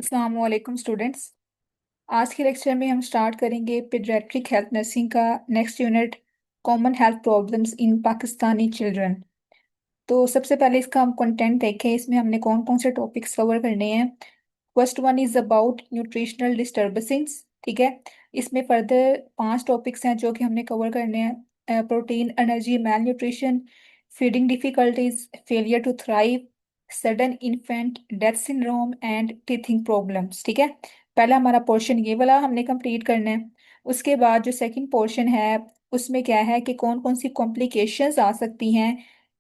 अस्सलाम वालेकुम स्टूडेंट्स। आज के लेक्चर में हम स्टार्ट करेंगे पीडियाट्रिक हेल्थ नर्सिंग का next unit, common health problems in Pakistani children. तो सबसे पहले इसका हम कंटेंट देखें, इसमें हमने कौन कौन से टॉपिक्स कवर करने हैं। First one is about nutritional disturbances. ठीक है, इसमें फर्दर 5 टॉपिक्स हैं जो कि हमने कवर करने हैं। Protein, energy, malnutrition, feeding difficulties, failure to thrive, sudden infant death syndrome and teething problems. ठीक है, पहला हमारा पोर्शन ये वाला हमने कंप्लीट करना है। उसके बाद जो सेकंड पोर्शन है उसमें क्या है कि कौन कौन सी कॉम्प्लिकेशंस आ सकती हैं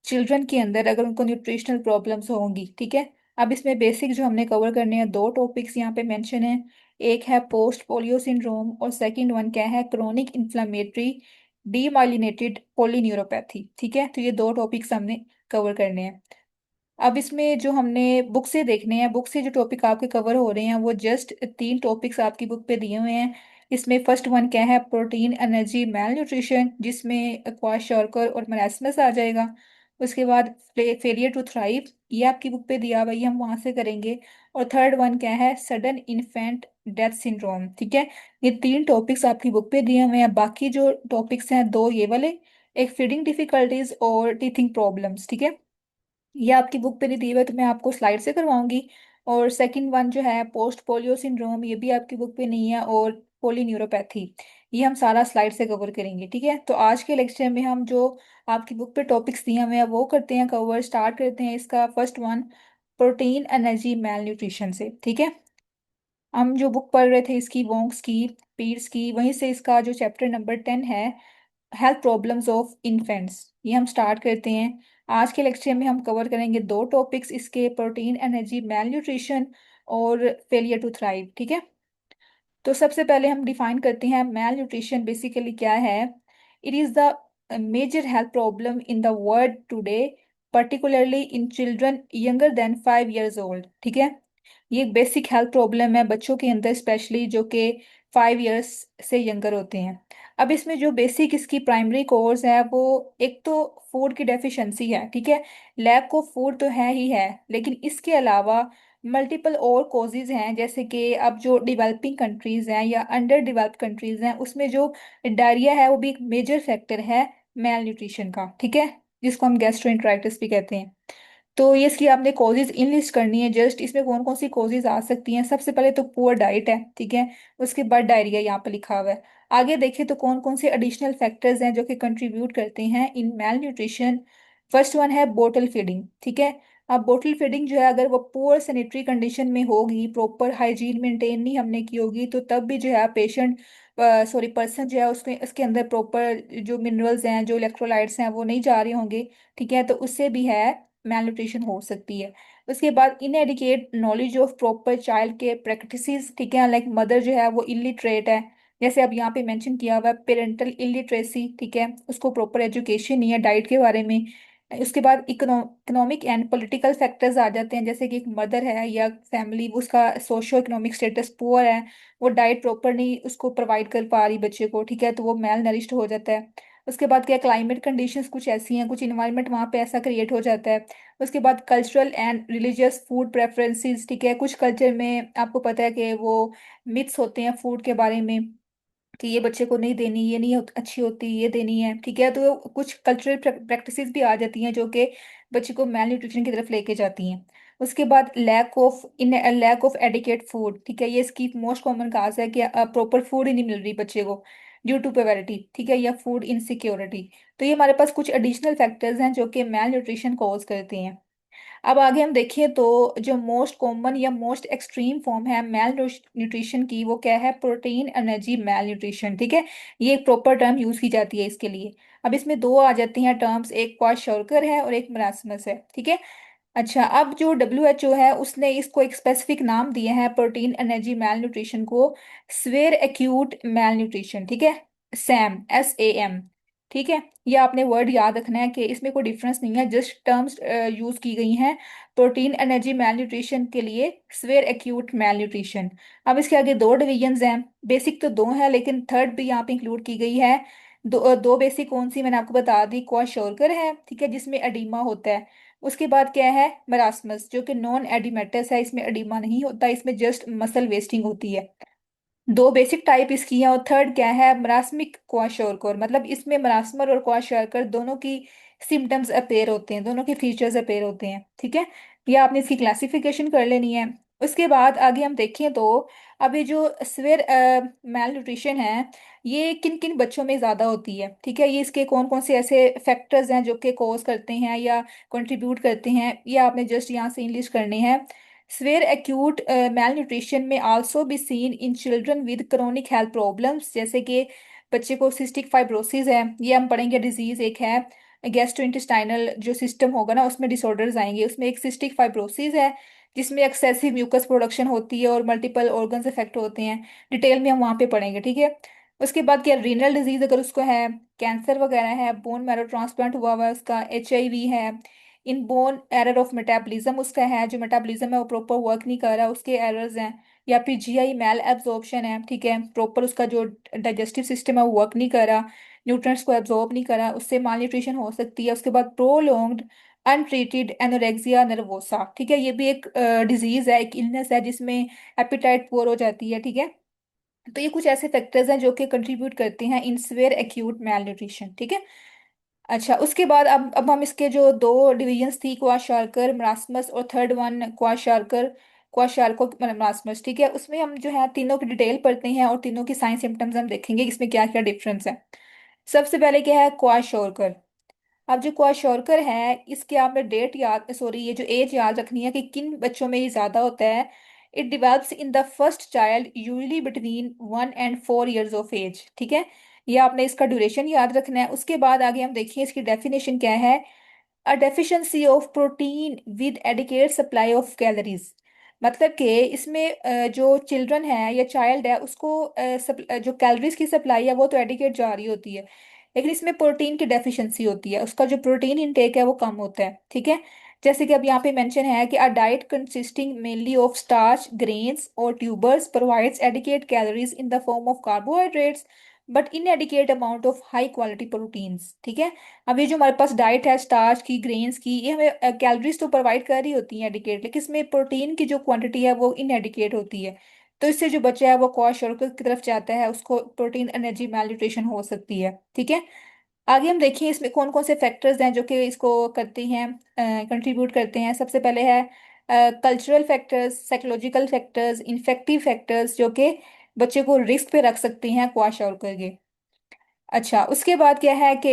चिल्ड्रन के अंदर अगर उनको न्यूट्रिशनल प्रॉब्लम्स होंगी। ठीक है, अब इसमें बेसिक जो हमने कवर करने हैं 2 टॉपिक्स यहाँ पे मेंशन है। एक है पोस्ट पोलियो सिंड्रोम और सेकंड वन क्या है, क्रोनिक इन्फ्लामेटरी डीमाइलिनेटेड पोलिन्यूरोपैथी। ठीक है, तो ये 2 टॉपिक्स हमने कवर करने हैं। अब इसमें जो हमने बुक से देखने हैं, बुक से जो टॉपिक आपके कवर हो रहे हैं वो जस्ट 3 टॉपिक्स आपकी बुक पे दिए हुए हैं। इसमें फर्स्ट वन क्या है, प्रोटीन, एनर्जी, मैल न्यूट्रिशन, जिसमें क्वाशॉर्कर और मरासमस आ जाएगा। उसके बाद फेलियर टू थ्राइव, ये आपकी बुक पे दिया हुआ है, ये हम वहां से करेंगे। और थर्ड वन क्या है, सडन इन्फेंट डेथ सिंड्रोम। ठीक है, ये 3 टॉपिक्स आपकी बुक पे दिए हुए हैं। बाकी जो टॉपिक्स हैं दो ये वाले, एक फीडिंग डिफिकल्टीज और टीथिंग प्रॉब्लम्स। ठीक है, ये आपकी बुक पे नहीं दी हुई है तो मैं आपको स्लाइड से करवाऊंगी। और सेकंड वन जो है पोस्ट पोलियो सिंड्रोम, ये भी आपकी बुक पे नहीं है। और पोलिन्यूरोपैथी, ये हम सारा स्लाइड से कवर करेंगे। ठीक है, तो आज के लेक्चर में हम जो आपकी बुक पे टॉपिक्स दिए हुए हैं वो करते हैं कवर। स्टार्ट करते हैं इसका फर्स्ट वन, प्रोटीन, एनर्जी, मैल न्यूट्रिशन से। ठीक है, हम जो बुक पढ़ रहे थे इसकी वोंग्स की, पीर्स की, वहीं से इसका जो चैप्टर नंबर 10 है, हेल्थ प्रॉब्लम्स ऑफ इन्फेंट्स, ये हम स्टार्ट करते हैं। आज के लेक्चर में हम कवर करेंगे 2 टॉपिक्स इसके, प्रोटीन, एनर्जी, मैल न्यूट्रिशन और फेलियर टू थ्राइव। ठीक है, तो सबसे पहले हम डिफाइन करते हैं मैल न्यूट्रिशन बेसिकली क्या है। It is the major health problem in the world today, particularly in children younger than 5 years old. ठीक है, ये एक बेसिक हेल्थ प्रॉब्लम है बच्चों के अंदर, स्पेशली जो कि 5 years से यंगर होते हैं। अब इसमें जो बेसिक इसकी प्राइमरी कोर्स है वो, एक तो फूड की डेफिशिएंसी है। ठीक है, लैक ऑफ फूड तो है ही है, लेकिन इसके अलावा मल्टीपल और कॉजेज हैं, जैसे कि अब जो डेवलपिंग कंट्रीज हैं या अंडर डेवलप्ड कंट्रीज हैं उसमें जो डायरिया है वो भी एक मेजर फैक्टर है मेल न्यूट्रिशन का। ठीक है, जिसको हम गैस्ट्रोइंटराइटिस भी कहते हैं। तो ये इसकी आपने कॉजेज इन लिस्ट करनी है। जस्ट इसमें कौन कौन सी कॉजेज आ सकती हैं, सबसे पहले तो पुअर डाइट है। ठीक है, उसके बाद डायरिया यहाँ पे लिखा हुआ है। आगे देखिए तो कौन कौन से एडिशनल फैक्टर्स हैं जो कि कंट्रीब्यूट करते हैं in male nutrition. First one है बोटल फीडिंग। ठीक है, अब बोटल फीडिंग जो है अगर वो पुअर सैनिटरी कंडीशन में होगी, प्रॉपर हाइजीन मेंटेन नहीं हमने की होगी, तो तब भी जो है पेशेंट, सॉरी पर्सन जो है उसके उसके अंदर प्रॉपर जो मिनरल्स हैं, जो इलेक्ट्रोलाइट्स हैं वो नहीं जा रहे होंगे। ठीक है, तो उससे भी है मैल न्यूट्रिशन हो सकती है। उसके बाद inadequate knowledge of proper child के प्रैक्टिसेस। ठीक है, लाइक मदर जो है वो इलिटरेट है, जैसे अब यहाँ पे मेंशन किया हुआ है पेरेंटल इलिटरेसी। ठीक है, उसको प्रॉपर एजुकेशन नहीं है डाइट के बारे में। उसके बाद इकोनॉमिक एंड पॉलिटिकल फैक्टर्स आ जाते हैं, जैसे कि एक मदर है या फैमिली, उसका सोशो इकोनॉमिक स्टेटस पुअर है, वो डाइट प्रॉपर नहीं उसको प्रोवाइड कर पा रही बच्चे को। ठीक है, तो वो मेल नरिश्ड हो जाता है। उसके बाद क्या, क्लाइमेट कंडीशंस कुछ ऐसी हैं, कुछ इन्वायरमेंट वहाँ पे ऐसा क्रिएट हो जाता है। उसके बाद cultural and religious food preferences. ठीक है, कुछ कल्चर में आपको पता है कि वो मिथ्स होते हैं फूड के बारे में, कि ये बच्चे को नहीं देनी, ये नहीं अच्छी होती, ये देनी है। ठीक है, तो कुछ कल्चरल प्रैक्टिसेस भी आ जाती हैं जो कि बच्चे को मेल न्यूट्रिशन की तरफ लेके जाती हैं। उसके बाद लैक ऑफ एडिकेट फूड। ठीक है, ये इसकी मोस्ट कॉमन काज है कि प्रॉपर फूड ही नहीं मिल रही बच्चे को ड्यू टू पोवर्टी। ठीक है, या फूड इनसिक्योरिटी। तो ये हमारे पास कुछ एडिशनल फैक्टर्स हैं जो कि मेल न्यूट्रिशन कॉज करते हैं। अब आगे हम देखें तो जो मोस्ट कॉमन या मोस्ट एक्सट्रीम फॉर्म है मेल न्यूट्रिशन की, वो क्या है, प्रोटीन एनर्जी मेल न्यूट्रिशन। ठीक है, ये एक प्रॉपर टर्म यूज की जाती है इसके लिए। अब इसमें दो आ जाती हैं टर्म्स, एक क्वाशोरकर है और एक मरासमस है। ठीक है, अच्छा, अब जो WHO है उसने इसको एक स्पेसिफिक नाम दिया है प्रोटीन एनर्जी मेल न्यूट्रिशन को, स्वेयर एक्यूट मेल न्यूट्रिशन। ठीक है, SAM। ठीक है, ये आपने वर्ड याद रखना है कि इसमें कोई डिफरेंस नहीं है, जस्ट टर्म्स यूज की गई हैं प्रोटीन एनर्जी मेल न्यूट्रिशन के लिए, स्वेयर एक्यूट मेल न्यूट्रिशन। अब इसके आगे दो डिविजन्स हैं, बेसिक तो दो हैं लेकिन थर्ड भी यहाँ पे इंक्लूड की गई है। दो बेसिक कौन सी मैंने आपको बता दी, क्वाशोरकर है। ठीक है, जिसमें एडिमा होता है, उसके बाद क्या है, मरासमस, जो कि नॉन एडिमेटस है, इसमें एडिमा नहीं होता, इसमें जस्ट मसल वेस्टिंग होती है। दो बेसिक टाइप इसकी हैं। और थर्ड क्या है, मरासमिक क्वाशोरकर, मतलब इसमें मरासमर और क्वाशोरकर दोनों की सिम्टम्स अपेयर होते हैं, दोनों के फीचर्स अपेयर होते हैं, ठीक है। ये आपने इसकी क्लासिफिकेशन कर लेनी है। उसके बाद आगे हम देखें तो अभी जो स्वेयर मेल न्यूट्रिशन है, ये किन किन बच्चों में ज़्यादा होती है, ठीक है। ये इसके कौन कौन से ऐसे फैक्टर्स हैं जो कि कॉज करते हैं या कंट्रीब्यूट करते हैं, ये आपने जस्ट यहाँ से लिस्ट करने हैं। Severe acute malnutrition may also be seen in children with chronic health problems, जैसे कि बच्चे को सिस्टिक फाइब्रोसिस है, ये हम पढ़ेंगे डिजीज एक है। गैस्ट्रोइंटेस्टाइनल जो सिस्टम होगा ना, उसमें डिसऑर्डर्स आएंगे, उसमें एक सिस्टिक फाइब्रोसिस है जिसमें एक्सेसिव म्यूकस प्रोडक्शन होती है और मल्टीपल ऑर्गन्स इफेक्ट होते हैं। डिटेल में हम वहाँ पे पढ़ेंगे, ठीक है। उसके बाद क्या, रीनल डिजीज अगर उसको है, कैंसर वगैरह है, बोन मैरो ट्रांसप्लांट हुआ हुआ है उसका, HIV है, in bone error of metabolism उसका है, जो मेटाबॉलिज्म है वो प्रॉपर वर्क नहीं कर रहा, उसके एरर्स हैं। या फिर GI मेल एब्जॉर्प्शन है, ठीक है, प्रॉपर उसका जो डाइजेस्टिव सिस्टम है वो वर्क नहीं कर रहा, न्यूट्रिएंट्स को एब्जॉर्ब नहीं कर रहा, उससे माल न्यूट्रिशन हो सकती है। उसके बाद प्रोलॉन्ग्ड अनट्रीटेड एनोरेक्सिया नर्वोसा, ठीक है, ये भी एक डिजीज है, एक इलनेस है जिसमें एपिटाइट पुअर हो जाती है, ठीक है। तो ये कुछ ऐसे फैक्टर्स हैं जो कि कंट्रीब्यूट करते हैं in severe acute mail nutrition, ठीक है। अच्छा, उसके बाद अब हम इसके जो दो डिविजन्स थी, क्वाशार्कर मरासमस, और थर्ड वन क्वाशार्कर क्वाशार्को मरासमस, ठीक है, उसमें हम जो है तीनों की डिटेल पढ़ते हैं और तीनों की साइन सिम्टम्स हम देखेंगे इसमें क्या क्या डिफरेंस है। सबसे पहले क्या है, क्वाशोरकर। अब जो क्वाशोरकर है, इसके आपने डेट याद, सॉरी, ये जो एज याद रखनी है कि किन बच्चों में ये ज्यादा होता है। It develops in the first child usually between 1 and 4 years of age, ठीक है। ये आपने इसका ड्यूरेशन याद रखना है। उसके बाद आगे हम देखिए इसकी डेफिनेशन क्या है। अ deficiency of protein with adequate supply of calories, मतलब कि इसमें जो चिल्ड्रन है या चाइल्ड है उसको जो कैलोरीज की सप्लाई है वो तो एडिकेट जा रही होती है, लेकिन इसमें प्रोटीन की डेफिशिएंसी होती है, उसका जो प्रोटीन इनटेक है वो कम होता है, ठीक है। जैसे कि अब यहाँ पे मेंशन है कि a diet consisting mainly of starch grains और tubers provides adequate calories in the form of carbohydrates but inadequate amount of high quality proteins, ठीक है। अब ये जो हमारे पास डाइट है स्टार्च की ग्रेन्स की, ये हमें कैलोरीज तो प्रोवाइड कर रही होती है एडिकेट, लेकिन इसमें प्रोटीन की जो क्वांटिटी है वो इनएडिकेट होती है। तो इससे जो बच्चा है वो क्वाशोरकर की तरफ जाता है, उसको प्रोटीन एनर्जी मैल्यूट्रिशन हो सकती है, ठीक है। आगे हम देखिए इसमें कौन कौन से फैक्टर्स हैं जो कि इसको करते हैं, कंट्रीब्यूट करते हैं। सबसे पहले है cultural factors, psychological factors, infective factors, जो कि बच्चे को रिस्क पे रख सकते हैं क्वाशोरकर के। अच्छा, उसके बाद क्या है कि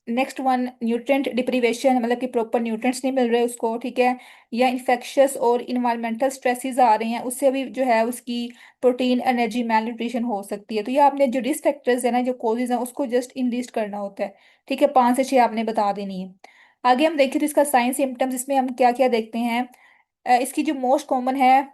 नेक्स्ट वन न्यूट्रिएंट डिप्रीवेशन, मतलब कि प्रॉपर न्यूट्रिएंट्स नहीं मिल रहे उसको, ठीक है। या इन्फेक्शियस और इन्वायरमेंटल स्ट्रेसेस आ रहे हैं, उससे भी जो है उसकी प्रोटीन एनर्जी मैल न्यूट्रिशन हो सकती है। तो ये आपने जो रिस्क फैक्टर्स है ना, जो कॉजेज हैं, उसको जस्ट इन लिस्ट करना होता है, ठीक है, 5 से 6 आपने बता देनी है। आगे हम देखें तो इसका साइन सिम्टम्स, इसमें हम क्या क्या देखते हैं। इसकी जो मोस्ट कॉमन है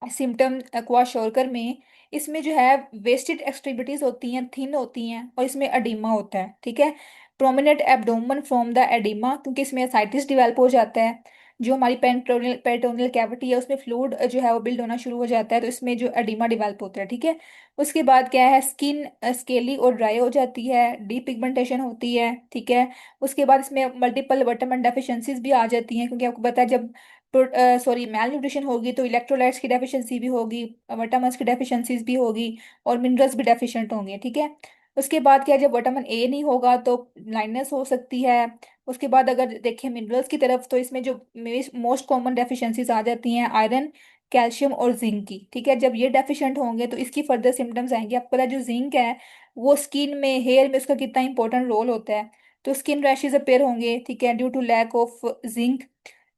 सिम्टम क्वाशोरकर में, इसमें जो है वेस्टेड एक्सट्रीमिटीज होती हैं, थिन होती हैं, और इसमें एडिमा होता है, ठीक है। Prominent abdomen from the oedema, क्योंकि इसमें एसाइटिस डेवलप हो जाता है। जो हमारी पेरिटोनियल कैविटी है उसमें फ्लूइड जो है वो बिल्ड होना शुरू हो जाता है, तो इसमें जो एडिमा डेवलप होता है, ठीक है। उसके बाद क्या है, स्किन स्केली और ड्राई हो जाती है, डीपिगमेंटेशन होती है, ठीक है। उसके बाद इसमें मल्टीपल विटामिन डेफिशिएंसीज भी आ जाती हैं, क्योंकि आपको पता है जब सॉरी मेल न्यूट्रिशन होगी तो इलेक्ट्रोलाइट्स की डेफिशिएंसी भी होगी, विटामिन्स की डेफिशिएंसीज भी होगी, और मिनरल्स भी डेफिशिएंट होंगे, ठीक है। उसके बाद क्या, जब विटामिन ए नहीं होगा तो ब्लाइंडनेस हो सकती है। उसके बाद अगर देखें मिनरल्स की तरफ, तो इसमें जो मोस्ट कॉमन डेफिशिएंसीज आ जाती हैं आयरन, कैल्शियम और जिंक की, ठीक है। जब ये डेफिशिएंट होंगे तो इसकी फर्दर सिम्टम्स आएंगे। आपको पता है जो जिंक है वो स्किन में, हेयर में उसका कितना इंपॉर्टेंट रोल होता है। तो स्किन रैशेज अपेयर होंगे, ठीक है, due to lack of zinc.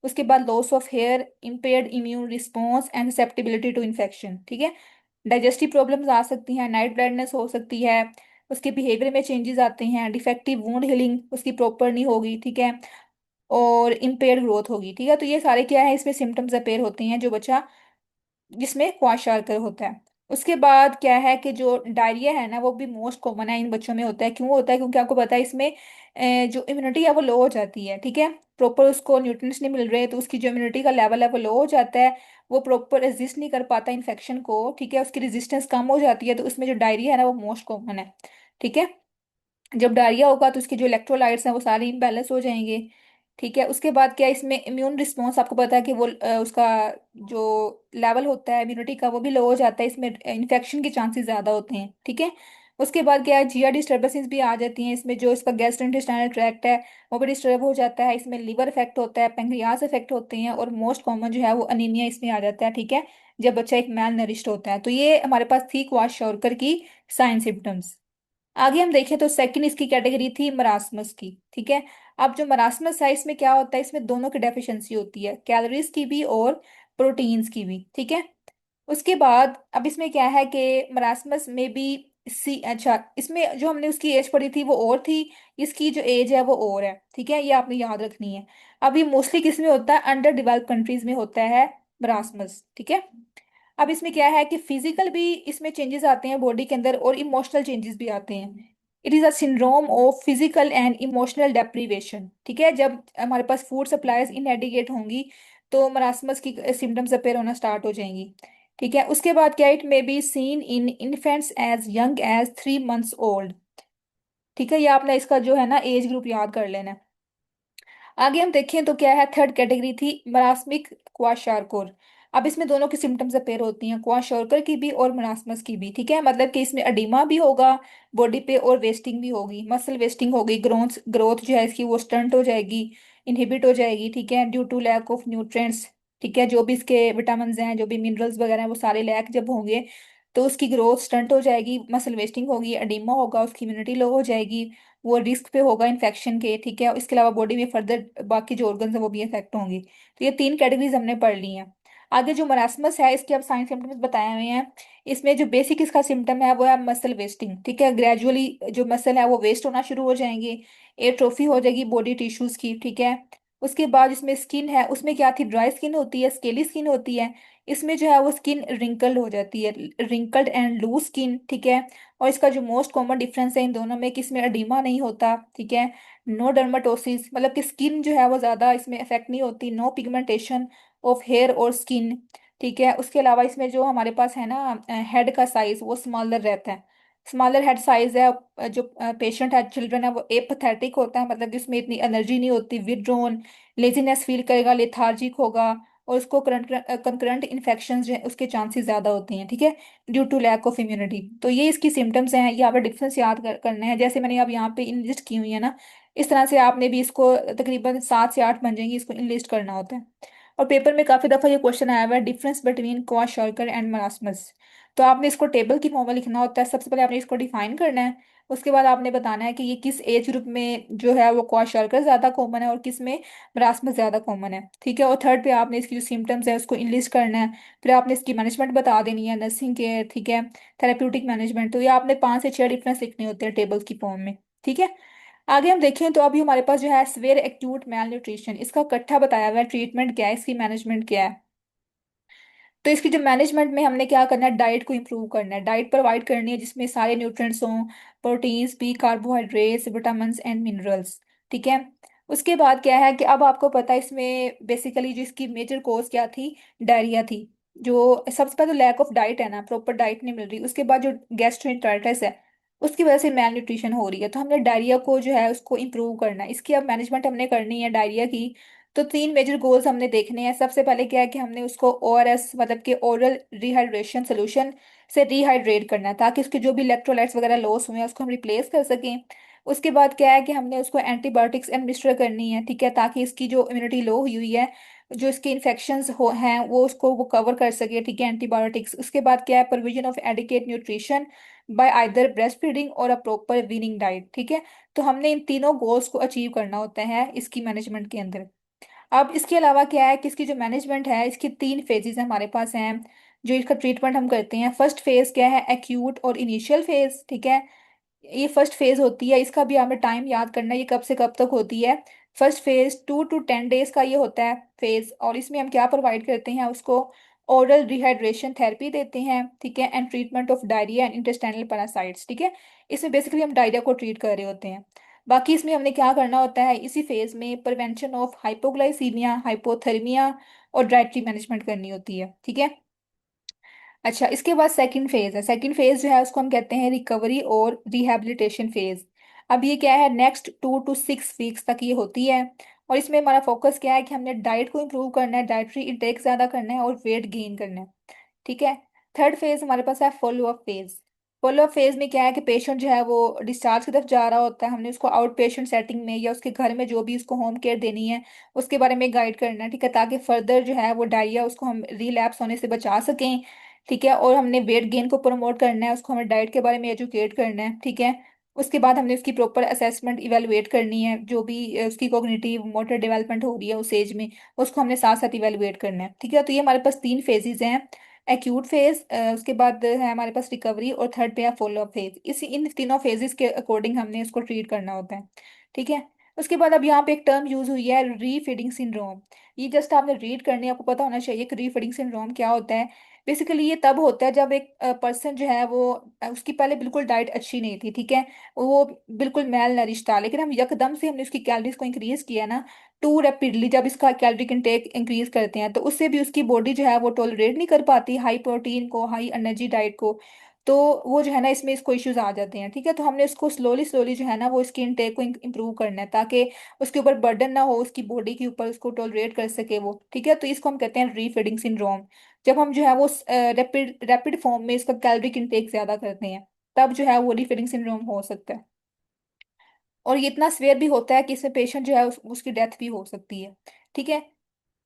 उसके बाद loss of hair, impaired immune response and susceptibility to infection, ठीक है। डाइजेस्टिव प्रॉब्लम्स आ सकती हैं, नाइट ब्लाइंडनेस हो सकती है, उसके बिहेवियर में चेंजेस आते हैं, डिफेक्टिव वूंड हीलिंग उसकी प्रॉपर नहीं होगी, ठीक है, और इम्पेयर्ड ग्रोथ होगी, ठीक है। तो ये सारे क्या है, इसमें सिम्टम्स अपेयर होते हैं जो बच्चा जिसमें क्वाशार्कर होता है। उसके बाद क्या है कि जो डायरिया है ना, वो भी मोस्ट कॉमन है इन बच्चों में होता है। क्यों होता है, क्योंकि आपको पता है इसमें जो इम्यूनिटी है वो लो हो जाती है, ठीक है। प्रॉपर उसको न्यूट्रिएंट्स नहीं मिल रहे, तो उसकी जो इम्यूनिटी का लेवल है वो लो हो जाता है, वो प्रॉपर रेजिस्ट नहीं कर पाता इन्फेक्शन को, ठीक है, उसकी रेजिस्टेंस कम हो जाती है, तो उसमें जो डायरिया है ना वो मोस्ट कॉमन है, ठीक है। जब डायरिया होगा तो उसके जो इलेक्ट्रोलाइट्स हैं वो सारे इम्बैलेंस हो जाएंगे। ठीक है, उसके बाद क्या है, इसमें इम्यून रिस्पॉन्स आपको पता है कि वो उसका जो लेवल होता है इम्यूनिटी का वो भी लो हो जाता है, इसमें इन्फेक्शन के चांसेस ज्यादा होते हैं। ठीक है, उसके बाद क्या है, जीआर डिस्टर्बेंसेस भी आ जाती हैं इसमें, जो इसका गैस्ट्रोइंटेस्टाइनल ट्रैक्ट है वो भी डिस्टर्ब हो जाता है, इसमें लिवर इफेक्ट होता है, पेंक्रियास इफेक्ट होते हैं, और मोस्ट कॉमन जो है वो अनीमिया इसमें आ जाता है। ठीक है, जब बच्चा एक मैल नरिश्ड होता है। तो ये हमारे पास थी क्वाश की साइन सिम्टम्स। आगे हम देखें तो सेकंड इसकी कैटेगरी थी मरासमस की। ठीक है, अब जो मरासमस है इसमें क्या होता है, इसमें दोनों की डेफिशिएंसी होती है, कैलोरीज की भी और प्रोटीन्स की भी। ठीक है, उसके बाद अब इसमें क्या है कि मरासमस में भी सी, अच्छा इसमें जो हमने उसकी एज पढ़ी थी वो और थी, इसकी जो एज है वो और है। ठीक है, ये आपने याद रखनी है। अब ये मोस्टली किस में होता है, अंडर डेवलप्ड कंट्रीज में होता है मरासमस। ठीक है, अब इसमें क्या है कि फिजिकल भी इसमें चेंजेस आते हैं बॉडी के अंदर, और इमोशनल चेंजेस भी आते हैं। It is a syndrome of physical and emotional deprivation. ठीक है, जब हमारे पास फूड सप्लाईज इनएडिकेट होंगी तो मरासमस की सिम्टम्स अपेयर होना स्टार्ट हो जाएंगी। ठीक है, उसके बाद क्या, it may be seen in infants as young as 3 months old. ठीक है, ये आपने इसका जो है ना एज ग्रुप याद कर लेना है। आगे हम देखें तो क्या है, थर्ड कैटेगरी थी मरासमिक क्वाशारकोर। अब इसमें दोनों की सिम्टम्स अपेयर होती हैं, क्वाशारकर की भी और मरासमस की भी। ठीक है, मतलब कि इसमें अडीमा भी होगा बॉडी पे, और वेस्टिंग भी होगी, मसल वेस्टिंग होगी, ग्रोथ ग्रोथ जो है इसकी वो स्टंट हो जाएगी, इनहिबिट हो जाएगी। ठीक है, due to lack of nutrients. ठीक है, जो भी इसके विटामिन हैं, जो भी मिनरल्स वगैरह हैं, वो सारे लैक जब होंगे तो उसकी ग्रोथ स्टंट हो जाएगी, मसल वेस्टिंग होगी, अडीमा होगा, उसकी इम्यूनिटी लो हो जाएगी, वो रिस्क पे होगा इन्फेक्शन के। ठीक है, इसके अलावा बॉडी में फर्दर बाकी जो ऑर्गन्स है वो भी इफेक्ट होंगी। तो ये तीन कैटेगरीज हमने पढ़ ली हैं। आगे जो मरासमस है इसके अब साइन सिम्टम्स बताए हुए हैं। इसमें जो बेसिक इसका सिम्टम है वो है मसल वेस्टिंग। ठीक है, ग्रेजुअली जो मसल है वो वेस्ट होना शुरू हो जाएंगे, एट्रोफी हो जाएगी बॉडी टिश्यूज की। ठीक है, उसके बाद इसमें स्किन है, उसमें क्या थी, ड्राई स्किन होती है, स्केली स्किन होती है। इसमें जो है वो स्किन रिंकल्ड हो जाती है, रिंकल्ड एंड लूज स्किन। ठीक है, और इसका जो मोस्ट कॉमन डिफरेंस है इन दोनों में कि इसमें अडीमा नहीं होता। ठीक है, नो डर्माटोसिस, मतलब कि स्किन जो है वो ज्यादा इसमें इफेक्ट नहीं होती, नो पिगमेंटेशन ऑफ हेयर और स्किन। ठीक है, उसके अलावा इसमें जो हमारे पास है ना हेड का साइज वो स्मॉलर रहता है, स्मॉलर हेड साइज है। जो पेशेंट है, चिल्ड्रन है, वो एपथेटिक होता है, मतलब कि उसमें इतनी एनर्जी नहीं होती, विदड्रॉन, लेजीनेस फील करेगा, लेथार्जिक होगा, और उसको कंकरेंट इन्फेक्शन जो है उसके चांसेस ज्यादा होते हैं। ठीक है, due to lack of immunity. तो ये इसकी सिम्टम्स हैं, यहाँ पर डिफरेंस याद करना है, जैसे मैंने अब यहाँ पे इन लिस्ट की हुई है ना, इस तरह से आपने भी इसको तकरीबन 7 से 8 बन जाएंगी, इसको इन लिस्ट करना होता है। और पेपर में काफी दफा ये क्वेश्चन आया हुआ है, डिफरेंस बिटवीन क्वाशार्कर एंड मरासमस। तो आपने इसको टेबल की फॉर्म में लिखना होता है, सबसे पहले आपने इसको डिफाइन करना है, उसके बाद आपने बताना है कि ये किस एज ग्रुप में जो है वो क्वाशार्कर ज्यादा कॉमन है और किस में मरासमस ज्यादा कॉमन है। ठीक है, और थर्ड पे आपने इसकी जो सिम्टम्स है उसको इनलिस्ट करना है, फिर आपने इसकी मैनेजमेंट बता देनी है, नर्सिंग केयर। ठीक है, थेरेप्यूटिक मैनेजमेंट। तो ये आपने 5 से 6 डिफरेंस लिखने होते हैं टेबल्स की फॉर्म में। ठीक है, आगे हम देखें तो अभी हमारे पास जो है सीवियर एक्यूट मैल न्यूट्रिशन, इसका इकट्ठा बताया हुआ है, ट्रीटमेंट क्या है, इसकी मैनेजमेंट क्या है। तो इसकी जो मैनेजमेंट में हमने क्या करना है, डाइट को इम्प्रूव करना है, डाइट प्रोवाइड करनी है जिसमें सारे न्यूट्रिएंट्स हों, प्रोटीन्स भी, कार्बोहाइड्रेट्स, विटामिन्स एंड मिनरल्स। ठीक है, उसके बाद क्या है कि अब आपको पता है इसमें बेसिकली जो इसकी मेजर कॉज क्या थी, डायरिया थी। जो सबसे पहले तो लैक ऑफ डाइट है ना, प्रॉपर डाइट नहीं मिल रही, उसके बाद जो गैस्ट्रोइंटाइटिस है उसकी वजह से मेल न्यूट्रिशन हो रही है। तो हमने डायरिया को जो है उसको इम्प्रूव करना है, इसकी अब मैनेजमेंट हमने करनी है डायरिया की। तो तीन मेजर गोल्स हमने देखने हैं। सबसे पहले क्या है कि हमने उसको ओआरएस मतलब कि ओरल रिहाइड्रेशन सोल्यूशन से रिहाइड्रेट करना है, ताकि उसके जो भी इलेक्ट्रोलाइट्स वगैरह लॉस हुए हैं उसको हम रिप्लेस कर सकें। उसके बाद क्या है कि हमने उसको एंटीबायोटिक्स एडमिनिस्टर करनी है। ठीक है, ताकि इसकी जो इम्यूनिटी लो हुई हुई है, जो इसके इन्फेक्शंस हो हैं वो उसको वो कवर कर सके। ठीक है, एंटीबायोटिक्स। उसके बाद क्या है, provision of adequate nutrition bye either breast feeding और अ प्रॉपर वीनिंग डाइट। ठीक है, तो हमने इन तीनों गोल्स को अचीव करना होता है इसकी मैनेजमेंट के अंदर। अब इसके अलावा क्या है कि इसकी जो मैनेजमेंट है, इसकी 3 फेजेस हमारे पास हैं जो इसका ट्रीटमेंट हम करते हैं। फर्स्ट फेज क्या है, एक्यूट और इनिशियल फेज। ठीक है, ये फर्स्ट फेज होती है, इसका भी हमें टाइम याद करना है, ये कब से कब तक होती है। फर्स्ट फेज 2 to 10 डेज का ये होता है फेज, और इसमें हम क्या प्रोवाइड करते हैं उसको, ओरल रिहाइड्रेशन थेरेपी देते हैं। ठीक है, and treatment of diarrhoea and intestinal parasites. ठीक है, इसमें बेसिकली हम डायरिया को ट्रीट कर रहे होते हैं। बाकी इसमें हमने क्या करना होता है, इसी फेज में प्रिवेंशन ऑफ हाइपोग्लाइसीमिया, हाइपोथर्मिया और डाइटरी मैनेजमेंट करनी होती है। ठीक है, अच्छा इसके बाद सेकंड फेज है, सेकंड फेज जो है उसको हम कहते हैं रिकवरी और रिहैबिलिटेशन फेज। अब ये क्या है, नेक्स्ट 2 to 6 वीक्स तक ये होती है, और इसमें हमारा फोकस क्या है कि हमने डाइट को इम्प्रूव करना है, डाइटरी इंटेक ज्यादा करना है और वेट गेन करना है। ठीक है। थर्ड फेज हमारे पास है follow up phase. Follow up phase में क्या है कि पेशेंट जो है वो डिस्चार्ज की तरफ जा रहा होता है, हमने उसको आउट पेशेंट सेटिंग में या उसके घर में जो भी उसको होम केयर देनी है उसके बारे में गाइड करना है। ठीक है, ताकि फर्दर जो है वो डायरिया उसको हम रिलैप्स होने से बचा सकें। ठीक है, और हमने वेट गेन को प्रमोट करना है, उसको हमें डाइट के बारे में एजुकेट करना है। ठीक है, उसके बाद हमने उसकी प्रॉपर असेसमेंट इवेलुएट करनी है, जो भी उसकी कॉग्निटिव मोटर डेवलपमेंट हो रही है उस एज में उसको हमने साथ साथ इवेलुएट करना है। ठीक है, तो ये हमारे पास तीन फेजेस हैं। एक्यूट फेज, उसके बाद है हमारे पास रिकवरी, और थर्ड पे है फॉलो अप फेज। इसी इन तीनों फेजेस के अकॉर्डिंग हमने इसको ट्रीट करना होता है। ठीक है, उसके बाद अब यहाँ पे एक टर्म यूज हुई है, रीफीडिंग सिंड्रोम। ये जस्ट आपने रीड करनी है, आपको पता होना चाहिए कि रीफीडिंग सिंड्रोम क्या होता है। बेसिकली ये तब होता है जब एक पर्सन जो है वो उसकी पहले बिल्कुल डाइट अच्छी नहीं थी। ठीक है, वो बिल्कुल मैल नरिश था, लेकिन हम यकदम से हमने उसकी कैलोरीज को इंक्रीज किया ना, टू रैपिडली। जब इसका कैलोरी इंटेक इंक्रीज करते हैं तो उससे भी उसकी बॉडी जो है वो टॉलरेट नहीं कर पाती हाई प्रोटीन को, हाई एनर्जी डाइट को। तो वो जो है ना इसमें इसको इश्यूज आ जाते हैं। ठीक है, तो हमने उसको स्लोली स्लोली जो है ना वो इसकी इंटेक को इम्प्रूव करना है, ताकि उसके ऊपर बर्डन ना हो उसकी बॉडी के ऊपर, उसको टॉलरेट कर सके वो। ठीक है, तो इसको हम कहते हैं रीफीडिंग सिंड्रोम। जब हम जो है वो रैपिड रैपिड फॉर्म में इसका कैलोरी इंटेक ज्यादा करते हैं तब जो है वो रीफीडिंग सिंड्रोम हो सकता है। और ये इतना सीवियर भी होता है कि इसमें पेशेंट जो है उसकी डेथ भी हो सकती है। ठीक है।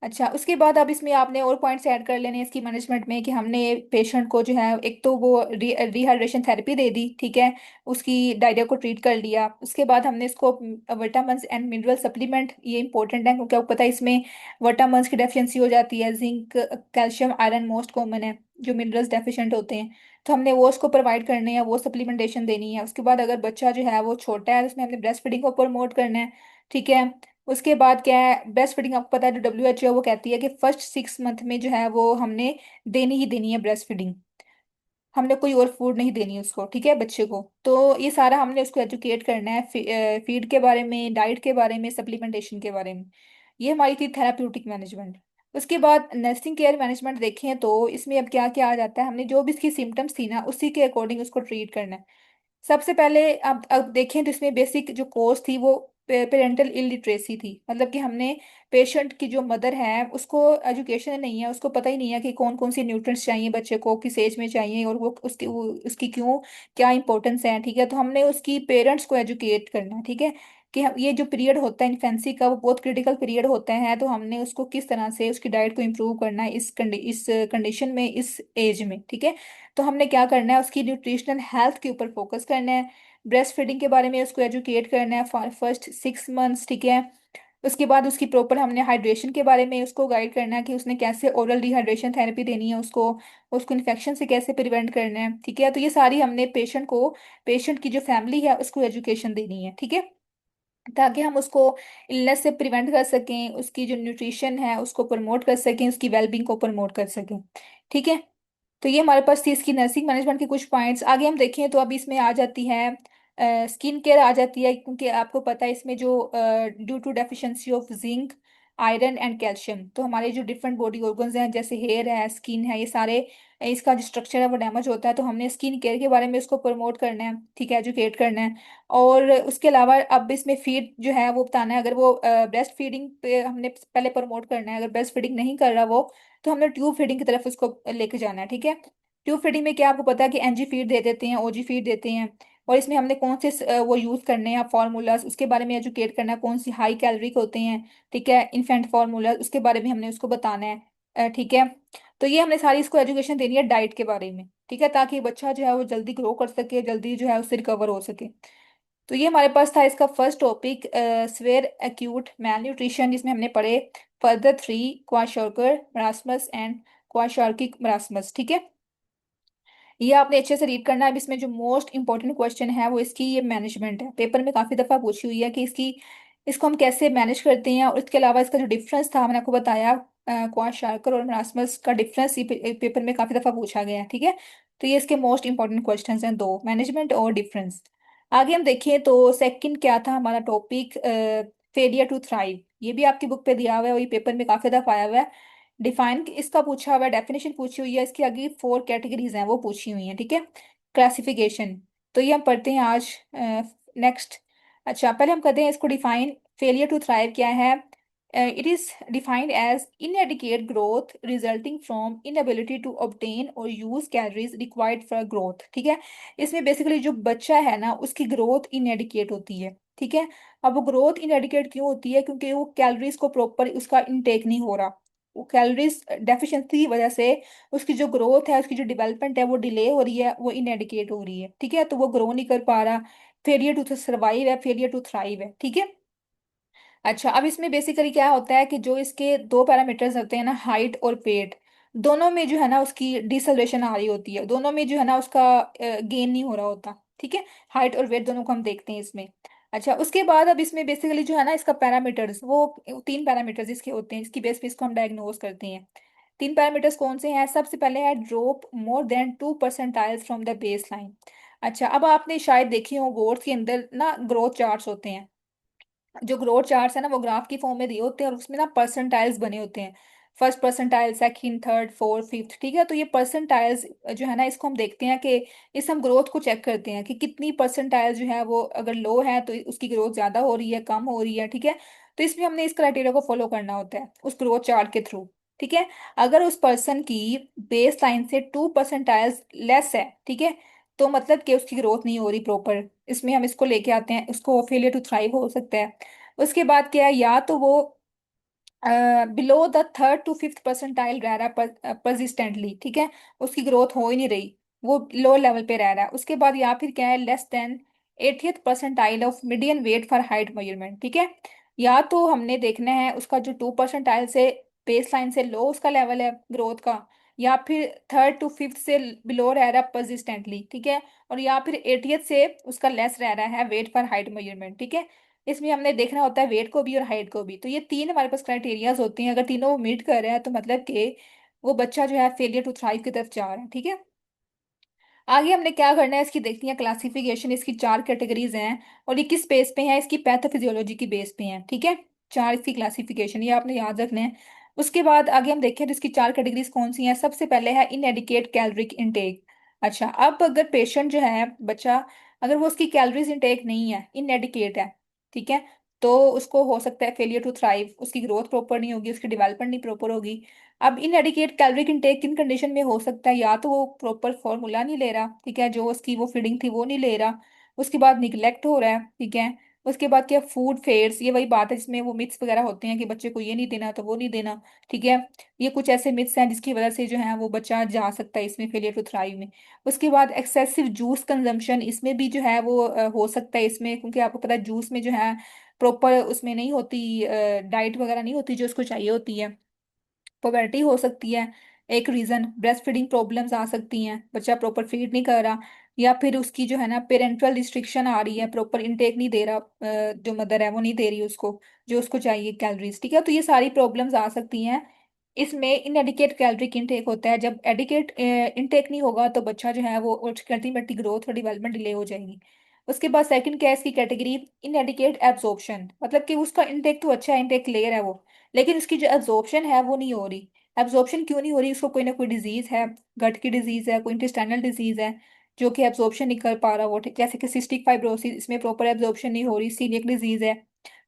अच्छा, उसके बाद अब इसमें आपने और पॉइंट्स ऐड कर लेने हैं इसकी मैनेजमेंट में, कि हमने पेशेंट को जो है एक तो वो रिहाइड्रेशन थेरेपी दे दी। ठीक है, उसकी डायरिया को ट्रीट कर लिया। उसके बाद हमने इसको विटामिन्स एंड मिनरल सप्लीमेंट, ये इंपॉर्टेंट है क्योंकि आपको पता है इसमें विटामिन्स की डेफिशिएंसी हो जाती है, zinc calcium iron most common है जो मिनरल्स डेफिशिएंट होते हैं। तो हमने वो उसको प्रोवाइड करने हैं, वो सप्लीमेंटेशन देनी है। उसके बाद अगर बच्चा जो है वो छोटा है तो उसमें हमने ब्रेस्ट फीडिंग को प्रमोट करना है। ठीक है, उसके बाद क्या है, ब्रेस्ट फीडिंग आपको पता है जो WHO है वो कहती है कि फर्स्ट 6 मंथ में जो है वो हमने देनी ही देनी है ब्रेस्ट फीडिंग। हमने कोई और फूड नहीं देनी है उसको। ठीक है, बच्चे को। तो ये सारा हमने उसको एजुकेट करना है, फीड के बारे में, डाइट के बारे में, सप्लीमेंटेशन के बारे में। ये हमारी थी थेराप्यूटिक मैनेजमेंट। उसके बाद नर्सिंग केयर मैनेजमेंट देखें तो इसमें अब क्या क्या आ जाता है, हमने जो भी इसकी सिम्टम्स थी ना उसी के अकॉर्डिंग उसको ट्रीट करना है। सबसे पहले अब देखें तो इसमें बेसिक जो कोर्स थी वो पेरेंटल इलिटरेसी थी। मतलब कि हमने पेशेंट की जो मदर है उसको एजुकेशन नहीं है, उसको पता ही नहीं है कि कौन कौन सी न्यूट्रिएंट्स चाहिए बच्चे को, किस एज में चाहिए, और उसकी क्यों क्या इंपॉर्टेंस है। ठीक है, तो हमने उसकी पेरेंट्स को एजुकेट करना है। ठीक है, कि ये जो पीरियड होता है इन्फेंसी का वो बहुत क्रिटिकल पीरियड होता है, तो हमने उसको किस तरह से उसकी डाइट को इम्प्रूव करना है इस कंडीशन में, इस एज में। ठीक है, तो हमने क्या करना है, उसकी न्यूट्रिशनल हेल्थ के ऊपर फोकस करना है, ब्रेस्ट फीडिंग के बारे में उसको एजुकेट करना है फर्स्ट 6 मंथ्स। ठीक है, उसके बाद उसकी प्रॉपर हमने हाइड्रेशन के बारे में उसको गाइड करना है कि उसने कैसे ओरल डिहाइड्रेशन थेरेपी देनी है उसको, उसको इन्फेक्शन से कैसे प्रिवेंट करना है। ठीक है, तो ये सारी हमने पेशेंट की जो फैमिली है उसको एजुकेशन देनी है। ठीक है, ताकि हम उसको इलनेस से प्रिवेंट कर सकें, उसकी जो न्यूट्रिशन है उसको प्रमोट कर सकें, उसकी वेलबींग को प्रमोट कर सकें। ठीक है, तो ये हमारे पास थी इसकी नर्सिंग मैनेजमेंट के कुछ पॉइंट्स। आगे हम देखें तो अब इसमें आ जाती है स्किन केयर आ जाती है, क्योंकि आपको पता है इसमें जो due to deficiency of zinc, iron and calcium, तो हमारे जो डिफरेंट बॉडी ऑर्गन्स हैं जैसे हेयर है, स्किन है, ये सारे इसका जो स्ट्रक्चर है वो डैमेज होता है, तो हमने स्किन केयर के बारे में उसको प्रमोट करना है। ठीक है, एजुकेट करना है। और उसके अलावा अब इसमें फीड जो है वो बताना है, अगर वो ब्रेस्ट फीडिंग पे हमने पहले प्रमोट करना है, अगर ब्रेस्ट फीडिंग नहीं कर रहा वो तो हमने ट्यूब फीडिंग की तरफ उसको लेके जाना है। ठीक है, ट्यूब फीडिंग में क्या आपको पता है कि NG फीड दे देते हैं, OG फीड देते हैं, और इसमें हमने कौन से वो यूज करने हैं फार्मूलाज उसके बारे में एजुकेट करना है, कौन सी हाई कैलोरी के होते हैं। ठीक है, इन्फेंट फार्मूला उसके बारे में हमने उसको बताना है। ठीक है, तो ये हमने सारी इसको एजुकेशन देनी है डाइट के बारे में। ठीक है, ताकि बच्चा जो है वो जल्दी ग्रो कर सके, जल्दी जो है उससे रिकवर हो सके। तो ये हमारे पास था इसका फर्स्ट टॉपिक, स्वेयर एक्यूट मैल न्यूट्रिशन, जिसमें हमने पढ़े फर्दर 3 क्वाशॉर्कर मरासमस एंड क्वाशॉर्की मरासमस। ठीक है, ये आपने अच्छे से रीड करना है। अब इसमें जो मोस्ट इंपॉर्टेंट क्वेश्चन है वो इसकी ये मैनेजमेंट है, पेपर में काफी दफा पूछी हुई है कि इसको हम कैसे मैनेज करते हैं। और इसके अलावा इसका जो डिफरेंस था मैंने आपको बताया, क्वाशार्कर और मरासमस का डिफरेंस पेपर में काफी दफा पूछा गया है। ठीक है, तो ये इसके मोस्ट इंपॉर्टेंट क्वेश्चन हैं दो, मैनेजमेंट और डिफरेंस। आगे हम देखें तो सेकंड क्या था हमारा टॉपिक, फेलियर टू थ्राइव। ये भी आपकी बुक पे दिया हुआ है और ये पेपर में काफी दफा आया हुआ है। डिफाइन इसका पूछा हुआ है, डेफिनेशन पूछी हुई है, इसकी आगे 4 कैटेगरीज हैं वो पूछी हुई हैं। ठीक है, क्लासिफिकेशन, तो ये हम पढ़ते हैं आज। नेक्स्ट, अच्छा पहले हम करते हैं इसको डिफाइन। फेलियर टू थ्राइव क्या है, It is defined as inadequate growth resulting from inability to obtain or use calories required for growth। ठीक है, इसमें बेसिकली जो बच्चा है ना उसकी ग्रोथ इनएडिकेट होती है। ठीक है, अब वो ग्रोथ इनएडिकेट क्यों होती है? क्योंकि वो कैलोरीज को प्रॉपर उसका इनटेक नहीं हो रहा। वो कैलोरीज डेफिशिएंसी की वजह से उसकी जो ग्रोथ है, उसकी जो डेवलपमेंट है वो डिले हो रही है, वो इनएडिकेट हो रही है। ठीक है, तो वो ग्रो नहीं कर पा रहा। फेलियर टू सर्वाइव है, फेलियर टू थ्राइव है। ठीक है। अच्छा, अब इसमें बेसिकली क्या होता है कि जो इसके दो पैरामीटर्स होते हैं ना, हाइट और वेट, दोनों में जो है ना उसकी डिसलेशन आ रही होती है, दोनों में जो है ना उसका गेन नहीं हो रहा होता। ठीक है, हाइट और वेट दोनों को हम देखते हैं इसमें। अच्छा, उसके बाद अब इसमें बेसिकली जो है ना इसका पैरामीटर्स, वो तीन पैरामीटर्स इसके होते हैं, इसकी बेस पे इसको हम डायग्नोज करते हैं। तीन पैरामीटर्स कौन से हैं? सबसे पहले है drop more than 2% from the base line. अच्छा, अब आपने शायद देखी हो बोर्ड्स के अंदर ना ग्रोथ चार्ट्स होते हैं। जो ग्रोथ चार्ट्स है ना वो ग्राफ की फॉर्म में दिए होते हैं और उसमें ना परसेंटाइल्स बने होते हैं। First percentile, second, third, fourth, fifth. ठीक है, तो ये परसेंटाइल्स जो है ना इसको हम देखते हैं कि इस हम ग्रोथ को चेक करते हैं कि कितनी परसेंटाइल जो है वो अगर लो है तो उसकी ग्रोथ ज्यादा हो रही है, कम हो रही है। ठीक है, तो इसमें हमने इस क्राइटेरिया को फॉलो करना होता है उस ग्रोथ चार्ट के थ्रू। ठीक है, अगर उस पर्सन की बेस लाइन से 2% लेस है, ठीक है, तो मतलब कि उसकी ग्रोथ नहीं हो रही प्रॉपर। इसमें हम इसको लेके आते हैं, उसको फेलियर टू थ्राइव हो सकता है। उसके बाद क्या है, या तो वो below the third to fifth percentile रह रहा है परसिस्टेंटली। ठीक है, उसकी ग्रोथ हो ही नहीं रही, वो लो लेवल पे रह रहा है। उसके बाद या फिर क्या है, less than 80th percentile of median weight for height measurement. ठीक है, या तो हमने देखना है उसका जो 2% से बेस लाइन से लो उसका लेवल है ग्रोथ का, या फिर थर्ड टू फिफ्थ से बिलो रह रहा है परसिस्टेंटली। ठीक है, और या फिर 80th से उसका लेस रह रहा है वेट फॉर हाइट मेजरमेंट। ठीक है, इसमें हमने देखना होता है वेट को भी और हाइट को भी। तो ये तीन हमारे पास क्राइटेरियाज होती हैं, अगर तीनों मीट कर रहे हैं तो मतलब कि वो बच्चा जो है फेलियर टू थ्राइव की तरफ जा रहा है। ठीक है, आगे हमने क्या करना है, इसकी देखनी है क्लासिफिकेशन। इसकी चार कैटेगरीज हैं और ये किस बेस पे हैं, इसकी पैथोफिजियोलॉजी की बेस पे हैं। ठीक है, चार इसकी क्लासिफिकेशन, ये आपने याद रखना है। उसके बाद आगे हम देखें तो इसकी चार कैटेगरीज कौन सी हैं। सबसे पहले है इनएडिकेट कैलोरिक इनटेक। अच्छा, अब अगर पेशेंट जो है बच्चा, अगर वो उसकी कैलोरीज इनटेक नहीं है, इनएडिकेट है, ठीक है, तो उसको हो सकता है फेलियर टू थ्राइव, उसकी ग्रोथ प्रॉपर नहीं होगी, उसकी डेवलपमेंट नहीं प्रॉपर होगी। अब इनएडिकेट कैलोरिक इनटेक किन कंडीशन में हो सकता है? या तो वो प्रॉपर फॉर्मूला नहीं ले रहा, ठीक है, जो उसकी वो फीडिंग थी वो नहीं ले रहा। उसके बाद निगलेक्ट हो रहा है। ठीक है, उसके बाद क्या, फूड फेयर्स, ये वही बात है जिसमें वो मिथ्स वगैरह होते हैं कि बच्चे को ये नहीं देना तो वो नहीं देना। ठीक है, ये कुछ ऐसे मिथ्स हैं जिसकी वजह से जो है वो बच्चा जा सकता है इसमें फेलियर टू थ्राइव में। उसके बाद एक्सेसिव जूस कंजम्पशन, इसमें भी जो है वो हो सकता है इसमें, क्योंकि आपको पता है जूस में जो है प्रॉपर उसमें नहीं होती, डाइट वगैरह नहीं होती जो उसको चाहिए होती है। पोवर्टी हो सकती है एक रीजन। ब्रेस्ट फीडिंग प्रॉब्लम्स आ सकती हैं, बच्चा प्रॉपर फीड नहीं कर रहा, या फिर उसकी जो है ना पेरेंटल रिस्ट्रिक्शन आ रही है, प्रॉपर इनटेक नहीं दे रहा, जो मदर है वो नहीं दे रही उसको जो उसको चाहिए कैलोरीज। ठीक है, तो ये सारी प्रॉब्लम्स आ सकती हैं। इसमें इनएडिकेट कैलोरिक इनटेक होता है, जब एडिकेट इनटेक नहीं होगा तो बच्चा जो है वो अल्टीमेटली ग्रोथ और डेवलपमेंट डिले हो जाएगी। उसके बाद सेकंड क्या है इसकी कैटेगरी, इनएडिकेट एब्जॉर्प्शन, मतलब कि उसका इनटेक तो अच्छा है, इनटेक क्लियर है वो, लेकिन उसकी जो एब्जॉर्प्शन है वो नहीं हो रही। एब्जॉर्प्शन क्यों नहीं हो रही? उसको कोई ना कोई डिजीज है, गट की डिजीज है, कोई इंटेस्टाइनल डिजीज है जो कि एब्जॉर्प्शन नहीं कर पा रहा वो। जैसे कि सिस्टिक फाइब्रोसिस, इसमें प्रॉपर एब्जॉर्प्शन नहीं हो रही। सीलियक डिजीज है,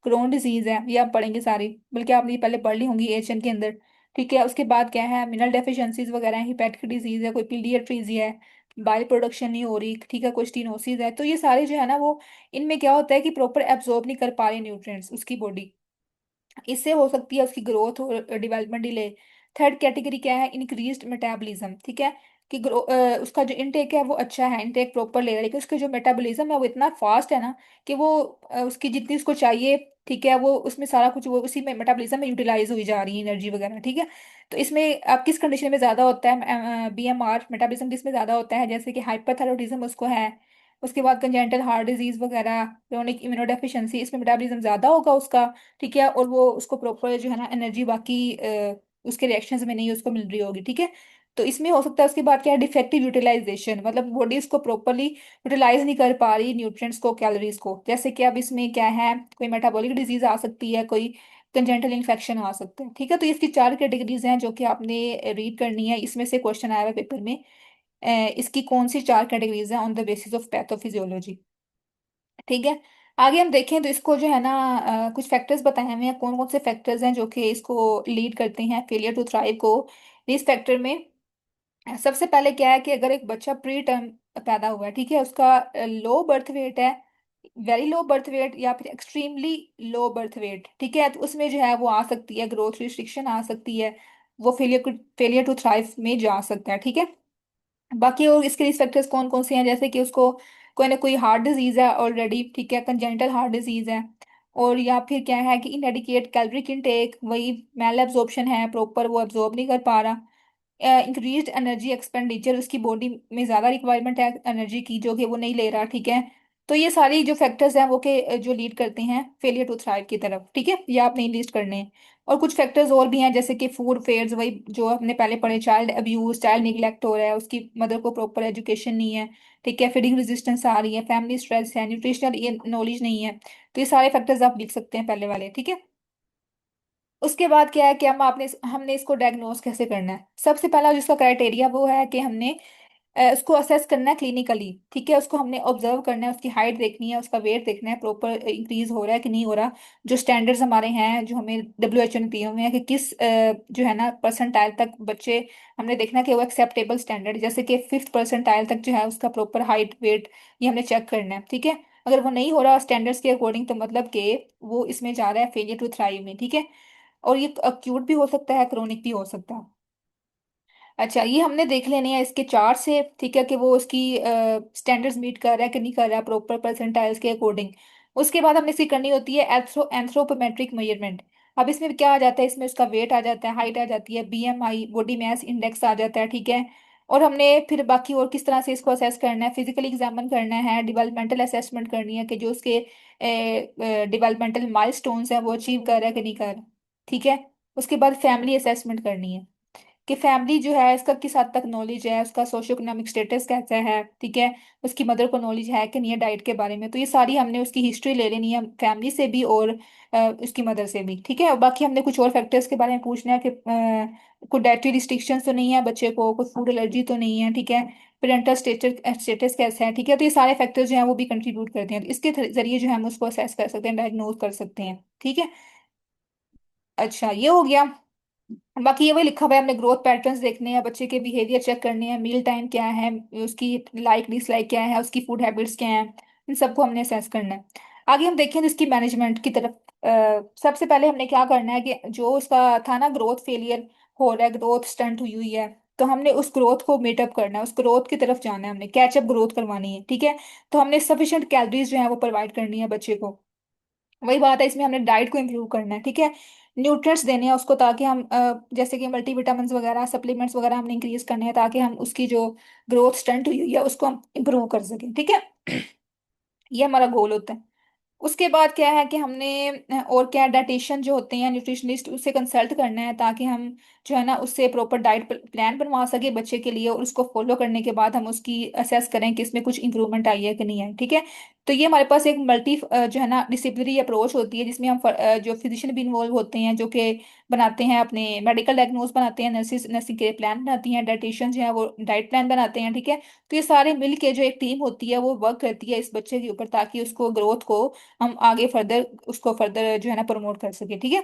क्रोन डिजीज है, ये आप पढ़ेंगे सारी, बल्कि आपने ये पहले पढ़ ली होंगी एशियन के अंदर। ठीक है, उसके बाद क्या है, मिनरल डेफिशिएंसीज वगैरह है, हिपैटिक डिजीज है, कोई पीलियट्रीजिया है, बाइल प्रोडक्शन नहीं हो रही। ठीक है, कोई स्टीनोसिस है। तो ये सारे जो है ना वो, इनमें क्या होता है कि प्रॉपर एब्जॉर्ब नहीं कर पा रहे न्यूट्रिएंट्स उसकी बॉडी, इससे हो सकती है उसकी ग्रोथ और डेवलपमेंट डिले। थर्ड कैटेगरी क्या है, इंक्रीज्ड मेटाबॉलिज्म। ठीक है, कि उसका जो इनटेक है वो अच्छा है, इनटेक प्रॉपर ले रहा है, लेकिन उसका जो मेटाबॉलिज्म है वो इतना फास्ट है ना कि वो उसकी जितनी उसको चाहिए, ठीक है, वो उसमें सारा कुछ वो उसी में मेटाबॉलिज्म में यूटिलाइज हुई जा रही है एनर्जी वगैरह। ठीक है, तो इसमें अब किस कंडीशन में ज्यादा होता है बीएमआर मेटाबॉलिज्म, किस में ज्यादा होता है? जैसे कि हाइपरथायरॉयडिज्म उसको है, उसके बाद कंजेंटल हार्ट डिजीज वगैरह, क्रोनिक इम्यूनोडेफिशिएंसी, इसमें मेटाबॉलिज्म ज्यादा होगा उसका। ठीक है, और वो उसको प्रॉपर जो है ना एनर्जी बाकी उसके रिएक्शंस में नहीं उसको मिल रही होगी। ठीक है, तो इसमें हो सकता है। उसके बाद क्या है, डिफेक्टिव यूटिलाइजेशन, मतलब बॉडी उसको प्रॉपरली यूटिलाइज नहीं कर पा रही न्यूट्रिएंट्स को, कैलोरीज को। जैसे कि अब इसमें क्या है, कोई मेटाबॉलिक डिजीज आ सकती है, कोई कंजेंटल इन्फेक्शन आ सकता है। ठीक है, तो इसकी चार कैटेगरीज हैं जो कि आपने रीड करनी है, इसमें से क्वेश्चन आया हुआ पेपर में। इसकी कौन सी चार कैटेगरीज हैं on the basis of pathophysiology. ठीक है, आगे हम देखें तो इसको जो है ना, कुछ फैक्टर्स बताए हुए हैं, कौन कौन से फैक्टर्स हैं जो कि इसको लीड करते हैं फेलियर टू थ्राइव को। इस फैक्टर में सबसे पहले क्या है कि अगर एक बच्चा प्री टर्म पैदा हुआ है, ठीक है, उसका लो बर्थ वेट है, वेरी लो बर्थ वेट या फिर एक्सट्रीमली लो बर्थ वेट, ठीक है, तो उसमें जो है वो आ सकती है, ग्रोथ रिस्ट्रिक्शन आ सकती है, वो फेलियर टू थ्राइव में जा सकता है, ठीक है। बाकी और इसके रिस्क फैक्टर्स कौन कौन से हैं, जैसे कि उसको कोई ना कोई हार्ट डिजीज है ऑलरेडी, ठीक है, कंजेनिटल हार्ट डिजीज है, और या फिर क्या है कि इनएडिकेट कैलोरिक इनटेक, वही मैल एब्जॉर्प्शन है, प्रॉपर वो एब्जॉर्ब नहीं कर पा रहा, इंक्रीज्ड एनर्जी एक्सपेंडिचर, उसकी बॉडी में ज़्यादा रिक्वायरमेंट है एनर्जी की जो कि वो नहीं ले रहा, ठीक है। तो ये सारी जो फैक्टर्स हैं वो के जो लीड करते हैं फेलियर टू थ्राइव की तरफ, ठीक है, ये आप नहीं लिस्ट करने हैं। और कुछ फैक्टर्स और भी हैं, जैसे कि फूड फेयर्स, वही जो हमने पहले पढ़े, चाइल्ड अब्यूज, चाइल्ड निगलेक्ट हो रहा है, उसकी मदर को प्रॉपर एजुकेशन नहीं है, ठीक है, फीडिंग रेजिस्टेंस आ रही है, फैमिली स्ट्रेस है, न्यूट्रिशनल नॉलेज नहीं है। तो ये सारे फैक्टर्स आप लिख सकते हैं पहले वाले, ठीक है। उसके बाद क्या है कि हमने हमने इसको डायग्नोज कैसे करना है। सबसे पहला जिसका क्राइटेरिया वो है कि हमने उसको असेस करना है क्लिनिकली, ठीक है, उसको हमने ऑब्जर्व करना है, उसकी हाइट देखनी है, उसका वेट देखना है, प्रॉपर इंक्रीज हो रहा है कि नहीं हो रहा। जो स्टैंडर्ड्स हमारे हैं, जो हमें डब्ल्यू एच ओ ने दिए हुए हैं कि किस जो है ना परसेंटाइल तक बच्चे, हमने देखना है कि वो एक्सेप्टेबल स्टैंडर्ड, जैसे कि फिफ्थ परसेंटाइल तक जो है उसका प्रॉपर हाइट वेट, ये हमने चेक करना है, ठीक है। अगर वो नहीं हो रहा स्टैंडर्ड्स के अकॉर्डिंग, तो मतलब कि वो इसमें जा रहा है फेलियर टू थ्राइव में, ठीक है। और ये अक्यूट भी हो सकता है, क्रोनिक भी हो सकता है। अच्छा, ये हमने देख लेने हैं इसके चार्ट से, ठीक है, कि वो उसकी स्टैंडर्ड्स मीट कर रहा है कि नहीं कर रहा है प्रॉपर परसेंटाइल्स के अकॉर्डिंग। उसके बाद हमने इसकी करनी होती है एंथ्रोपोमेट्रिक मेजरमेंट। अब इसमें क्या आ जाता है, इसमें उसका वेट आ जाता है, हाइट आ जाती है, बीएमआई बॉडी मास इंडेक्स आ जाता है, ठीक है। और हमने फिर बाकी और किस तरह से इसको असेस करना है, फिजिकली एग्जामिन करना है, डेवलपमेंटल असेसमेंट करनी है कि जो उसके डेवलपमेंटल माइलस्टोन्स हैं वो अचीव कर रहा है कि नहीं कर रहा, ठीक है। उसके बाद फैमिली असेसमेंट करनी है कि फैमिली जो है इसका किस हद तक नॉलेज है, उसका सोशो इकोनॉमिक स्टेटस कैसा है, ठीक है, उसकी मदर को नॉलेज है कि नहीं है डाइट के बारे में। तो ये सारी हमने उसकी हिस्ट्री ले लेनी है, फैमिली से भी और उसकी मदर से भी, ठीक है। और बाकी हमने कुछ और फैक्टर्स के बारे में पूछना है कि कोई डाइटरी रिस्ट्रिक्शंस तो नहीं है बच्चे को, कोई फूड एलर्जी तो नहीं है, ठीक है, पेरेंटल स्टेटस स्टेटस कैसा है, ठीक है। तो ये सारे फैक्टर्स जो हैं वो भी कंट्रीब्यूट करते हैं, तो इसके जरिए जो है हम उसको असेस कर सकते हैं, डायग्नोज कर सकते हैं, ठीक है। अच्छा, ये हो गया। बाकी ये वही लिखा हुआ है, हमने ग्रोथ पैटर्न्स देखने हैं, बच्चे के बिहेवियर चेक करने हैं, मील टाइम क्या है, उसकी लाइक डिसलाइक क्या है, उसकी फूड हैबिट्स क्या हैं, इन सबको हमने असेस करना है। आगे हम देखें तो इसकी मैनेजमेंट की तरफ। सबसे पहले हमने क्या करना है कि जो उसका था ना ग्रोथ फेलियर हो रहा है, ग्रोथ स्टंट हुई हुई है, तो हमने उस ग्रोथ को मीटअप करना है, उस ग्रोथ की तरफ जाना है, हमने कैचअप ग्रोथ करवानी है, ठीक है। तो हमने सफिशिएंट कैलोरीज जो है वो प्रोवाइड करनी है बच्चे को। वही बात है, इसमें हमने डाइट को इम्प्रूव करना है, ठीक है, न्यूट्रिएंट्स देने हैं उसको, ताकि हम जैसे कि मल्टीविटामिन्स वगैरह, सप्लीमेंट्स वगैरह हमने इंक्रीज करने हैं, ताकि हम उसकी जो ग्रोथ स्टंट हुई हुई है उसको हम इम्प्रूव कर सकें, ठीक है। ये हमारा गोल होता है। उसके बाद क्या है कि हमने और क्या डाइटिशियन जो होते हैं, न्यूट्रिशनिस्ट, उससे कंसल्ट करना है, ताकि हम जो है ना उससे प्रॉपर डाइट प्लान बनवा सके बच्चे के लिए, और उसको फॉलो करने के बाद हम उसकी असेस करें कि इसमें कुछ इंप्रूवमेंट आई है कि नहीं आई, ठीक है। तो ये हमारे पास एक मल्टी जो है ना डिसिप्लिनरी अप्रोच होती है, जिसमें हम जो फिजिशियन भी इन्वॉल्व होते हैं, जो कि बनाते हैं अपने मेडिकल डायग्नोज बनाते हैं, नर्सिस नर्सिंग के प्लान बनाती हैं, डाइटिशियन जो है वो डाइट प्लान बनाते हैं, ठीक है। तो ये सारे मिल के जो एक टीम होती है वो वर्क करती है इस बच्चे के ऊपर, ताकि उसको ग्रोथ को हम आगे फर्दर उसको फर्दर जो है ना प्रमोट कर सके, ठीक है।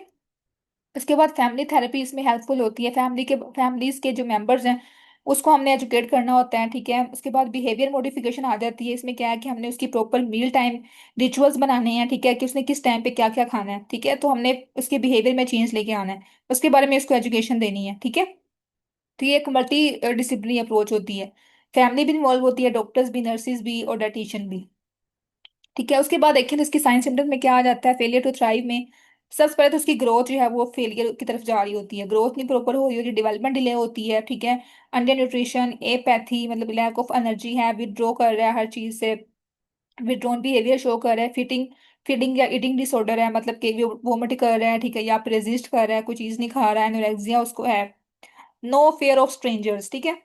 इसके बाद फैमिली थेरेपी इसमें हेल्पफुल होती है, फैमिलीज के जो मेंबर्स हैं उसको हमने एजुकेट करना होता है, ठीक है। उसके बाद बिहेवियर मॉडिफिकेशन आ जाती है, इसमें क्या है कि हमने उसकी प्रॉपर मील टाइम रिचुअल्स बनाने हैं, ठीक है, कि उसने किस टाइम पे क्या क्या खाना है, ठीक है, तो हमने उसके बिहेवियर में चेंज लेके आना है, उसके बारे में उसको एजुकेशन देनी है, ठीक है। तो ये एक मल्टी डिसिप्लिनरी अप्रोच होती है, फैमिली भी इन्वॉल्व होती है, डॉक्टर्स भी, नर्सिस भी और डाइटिशियन भी, ठीक है। उसके बाद देखें तो इसकी साइंस सिम्टम्स में क्या आ जाता है फेलियर टू थ्राइव में। सबसे पहले तो उसकी ग्रोथ जो है वो फेलियर की तरफ जा रही होती है, ग्रोथ नहीं प्रॉपर हो रही होती, डेवलपमेंट डिले होती है, ठीक है। अंडर न्यूट्रिशन, एपैथी मतलब लैक ऑफ एनर्जी है, विदड्रॉ कर रहा है हर चीज से, विदड्रॉन बिहेवियर शो कर रहा है, फिटिंग फीडिंग या ईटिंग डिसऑर्डर है, मतलब कि वोमिट कर रहा है, ठीक है, या फिर रेजिस्ट कर रहा है, कोई चीज नहीं खा रहा है, एनोरेक्सिया उसको है। नो फेयर ऑफ स्ट्रेंजर्स, ठीक है,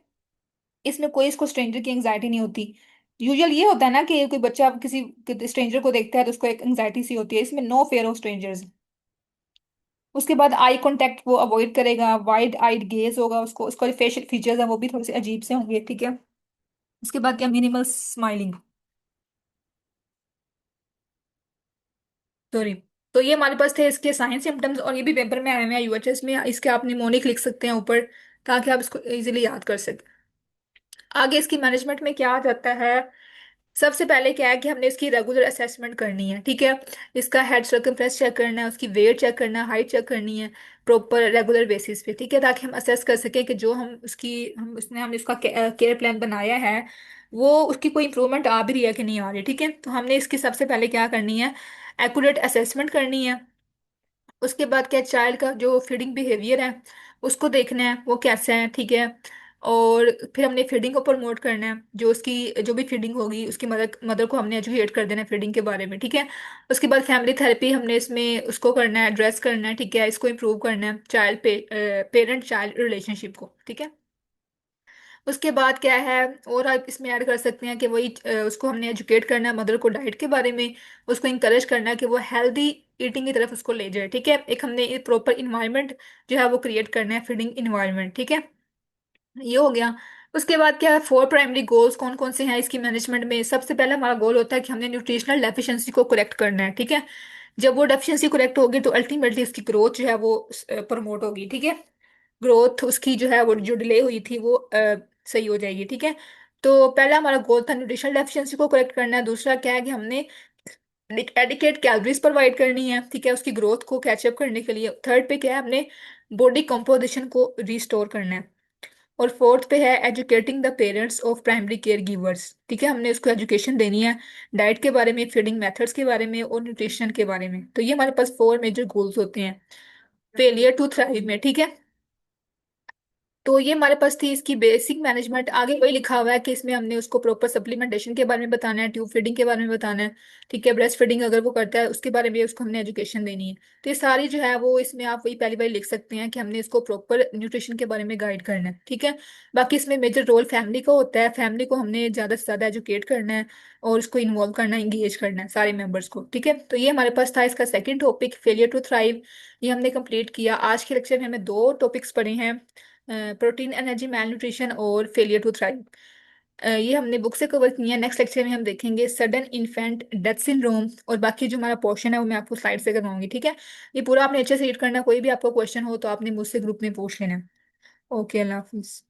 इसमें कोई इसको स्ट्रेंजर की एंग्जाइटी नहीं होती। यूजुअल ये होता है ना कि कोई बच्चा किसी स्ट्रेंजर को देखता है तो उसको एक एंग्जाइटी सी होती है, इसमें नो फेयर ऑफ स्ट्रेंजर्स। उसके बाद आई कांटेक्ट वो अवॉइड करेगा, वाइड आइड गेज होगा उसको, उसका जो फेशियल फीचर्स है वो भी थोड़े से अजीब से होंगे, ठीक है। उसके बाद क्या, मिनिमल स्माइलिंग। सॉरी। तो ये हमारे पास थे इसके साइंस सिम्टम्स, और ये भी पेपर में आए हुए हैं यूएचएस में, इसके आप निमोनिक लिख सकते हैं ऊपर, ताकि आप इसको इजीली याद कर सकें। आगे इसकी मैनेजमेंट में क्या आ जाता है, सबसे पहले क्या है कि हमने इसकी रेगुलर असेसमेंट करनी है, ठीक है। इसका हेड सर्कमफ्रेंस चेक करना है, उसकी वेट चेक करना है, हाइट चेक करनी है, प्रॉपर रेगुलर बेसिस पे, ठीक है, ताकि हम असेस कर सकें कि जो हम उसकी हम उसने हमने उसका केयर प्लान बनाया है, वो उसकी कोई इंप्रूवमेंट आ भी रही है कि नहीं आ रही, ठीक है। तो हमने इसकी सबसे पहले क्या करनी है, एक्यूरेट असेसमेंट करनी है। उसके बाद क्या, चाइल्ड का जो फीडिंग बिहेवियर है उसको देखना है वो कैसा है, ठीक है। और फिर हमने फीडिंग को प्रमोट करना है, जो उसकी जो भी फीडिंग होगी उसकी मदर मदर को हमने एजुकेट कर देना है फीडिंग के बारे में, ठीक है। उसके बाद फैमिली थेरेपी हमने इसमें उसको करना है, एड्रेस करना है, ठीक है, इसको इम्प्रूव करना है चाइल्ड पेरेंट चाइल्ड रिलेशनशिप को, ठीक है। उसके बाद क्या है, और आप इसमें ऐड कर सकते हैं कि वही उसको हमने एजुकेट करना है मदर को डाइट के बारे में, उसको इंकरेज करना है कि वो हेल्दी ईटिंग की तरफ उसको ले जाए, ठीक है। एक हमने प्रॉपर इन्वायरमेंट जो है वो क्रिएट करना है, फीडिंग इन्वायरमेंट, ठीक है। ये हो गया। उसके बाद क्या है, फोर प्राइमरी गोल्स कौन कौन से हैं इसकी मैनेजमेंट में। सबसे पहला हमारा गोल होता है कि हमने न्यूट्रिशनल डेफिशिएंसी को करेक्ट करना है, ठीक है। जब वो डेफिशिएंसी करेक्ट होगी तो अल्टीमेटली उसकी ग्रोथ जो है वो प्रमोट होगी, ठीक है। ग्रोथ उसकी जो है वो जो डिले हुई थी वो सही हो जाएगी, ठीक है। तो पहला हमारा गोल था न्यूट्रिशनल डेफिशिएंसी को करेक्ट करना है। दूसरा क्या है कि हमने एडिकेट कैलोरीज प्रोवाइड करनी है, ठीक है, उसकी ग्रोथ को कैचअप करने के लिए। थर्ड पे क्या है, हमने बॉडी कंपोजिशन को रिस्टोर करना है। और फोर्थ पे है educating the parents of primary care givers, ठीक है, हमने उसको एजुकेशन देनी है डाइट के बारे में, फीडिंग मेथड्स के बारे में और न्यूट्रिशन के बारे में। तो ये हमारे पास फोर मेजर गोल्स होते हैं फेलियर टू थ्राइव में, ठीक है। तो ये हमारे पास थी इसकी बेसिक मैनेजमेंट। आगे वही लिखा हुआ है कि इसमें हमने उसको प्रॉपर सप्लीमेंटेशन के बारे में बताना है, ट्यूब फीडिंग के बारे में बताना है, ठीक है, ब्रेस्ट फीडिंग अगर वो करता है उसके बारे में उसको हमने एजुकेशन देनी है। तो ये सारी जो है वो इसमें आप वही पहली बार लिख सकते हैं कि हमने इसको प्रॉपर न्यूट्रिशन के बारे में गाइड करना है, ठीक है। बाकी इसमें मेजर रोल फैमिली का होता है, फैमिली को हमने ज़्यादा से ज़्यादा एजुकेट करना है और उसको इन्वॉल्व करना है, इंगेज करना है सारे मेंबर्स को, ठीक है। तो ये हमारे पास था इसका second topic failure to thrive, ये हमने कंप्लीट किया। आज के लेक्चर में हमें दो टॉपिक्स पढ़े हैं, प्रोटीन एनर्जी मैल न्यूट्रिशन और फेलियर टू थ्राइव। ये हमने बुक से कवर किया है। नेक्स्ट लेक्चर में हम देखेंगे सडन इन्फेंट डेथ सिंड्रोम, और बाकी जो हमारा पोर्शन है वो मैं आपको स्लाइड से करवाऊंगी, ठीक है। ये पूरा आपने अच्छे से रीड करना है, कोई भी आपको क्वेश्चन हो तो आपने मुझसे ग्रुप में पूछ लेना। ओके, अल्लाह हाफिज।